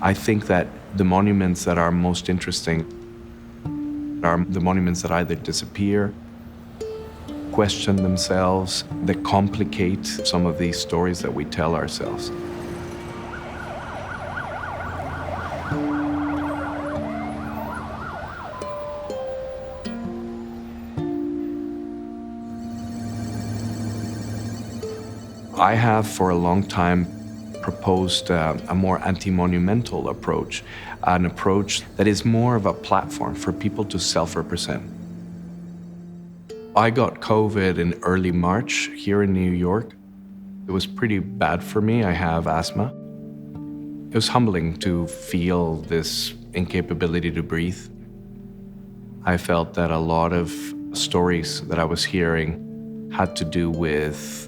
I think that the monuments that are most interesting are the monuments that either disappear, question themselves, that complicate some of these stories that we tell ourselves. I have for a long time proposed a more anti-monumental approach, an approach that is more of a platform for people to self-represent. I got COVID in early March here in New York. It was pretty bad for me. I have asthma. It was humbling to feel this incapability to breathe. I felt that a lot of stories that I was hearing had to do with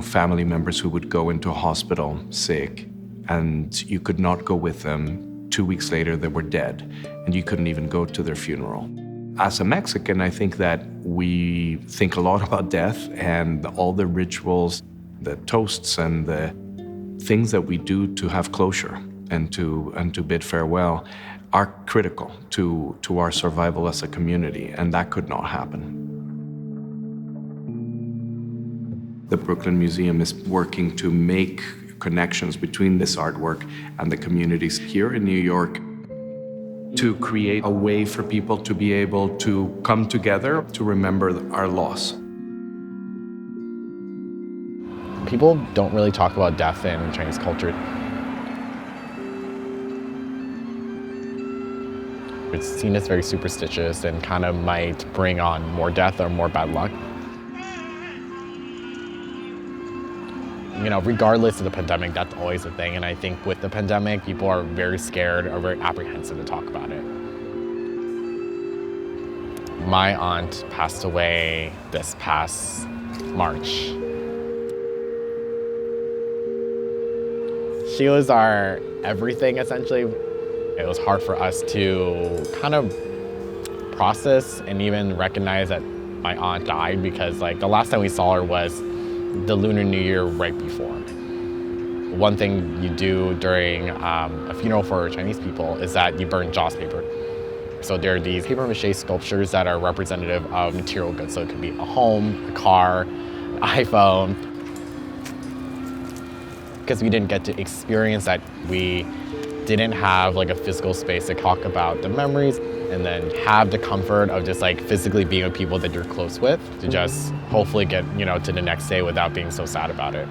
family members who would go into a hospital sick, and you could not go with them. 2 weeks later, they were dead, and you couldn't even go to their funeral. As a Mexican, I think that we think a lot about death, and all the rituals, the toasts, and the things that we do to have closure and to bid farewell are critical to our survival as a community, and that could not happen. The Brooklyn Museum is working to make connections between this artwork and the communities here in New York to create a way for people to be able to come together to remember our loss. People don't really talk about death in Chinese culture. It's seen as very superstitious and kind of might bring on more death or more bad luck. Regardless of the pandemic, that's always a thing. And I think with the pandemic, people are very scared or very apprehensive to talk about it. My aunt passed away this past March. She was our everything, essentially. It was hard for us to kind of process and even recognize that my aunt died, because the last time we saw her was the Lunar New Year right before. One thing you do during a funeral for Chinese people is that you burn joss paper. So there are these paper mache sculptures that are representative of material goods. So it could be a home, a car, an iPhone. Because we didn't get to experience that, we didn't have a physical space to talk about the memories and then have the comfort of just physically being with people that you're close with to just hopefully get, to the next day without being so sad about it.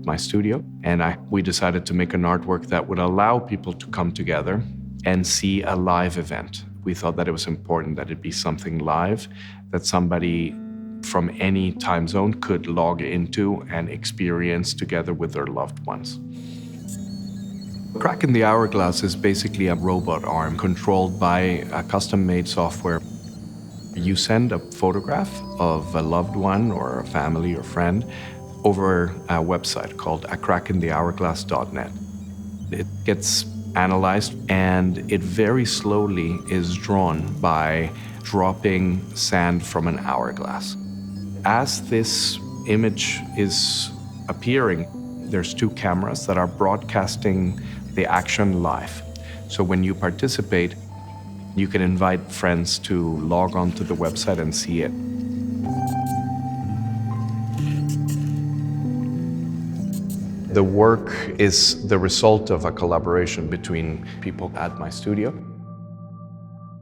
My studio, and we decided to make an artwork that would allow people to come together and see a live event. We thought that it was important that it be something live, that somebody from any time zone could log into and experience together with their loved ones. Crack in the Hourglass is basically a robot arm controlled by a custom-made software. You send a photograph of a loved one or a family or friend over a website called acrackinthehourglass.net. It gets analyzed, and it very slowly is drawn by dropping sand from an hourglass. As this image is appearing, there's 2 cameras that are broadcasting the action live. So when you participate, you can invite friends to log on to the website and see it. The work is the result of a collaboration between people at my studio.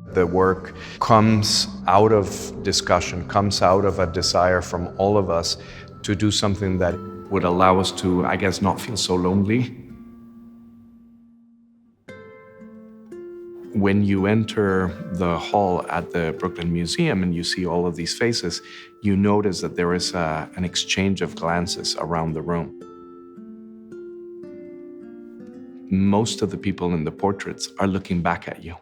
The work comes out of discussion, comes out of a desire from all of us to do something that would allow us to, not feel so lonely. When you enter the hall at the Brooklyn Museum and you see all of these faces, you notice that there is an exchange of glances around the room. Most of the people in the portraits are looking back at you.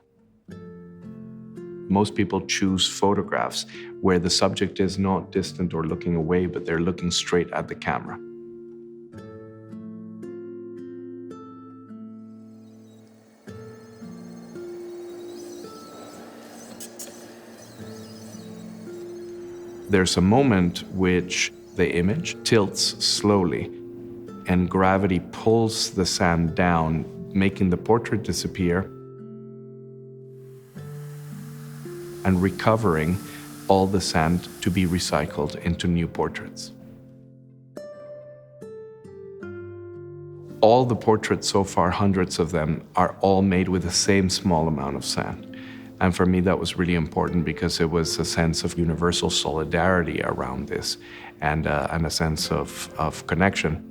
Most people choose photographs where the subject is not distant or looking away, but they're looking straight at the camera. There's a moment which the image tilts slowly, and gravity pulls the sand down, making the portrait disappear and recovering all the sand to be recycled into new portraits. All the portraits so far, hundreds of them, are all made with the same small amount of sand. And for me, that was really important because it was a sense of universal solidarity around this and a sense of connection.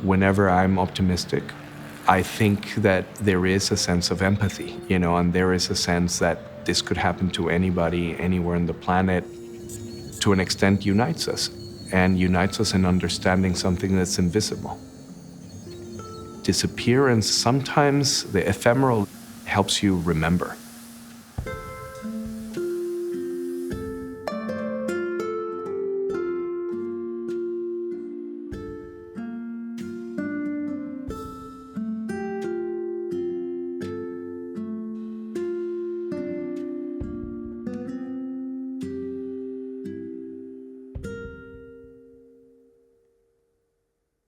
Whenever I'm optimistic, I think that there is a sense of empathy, and there is a sense that this could happen to anybody, anywhere on the planet, to an extent unites us, and unites us in understanding something that's invisible. Disappearance, sometimes the ephemeral helps you remember.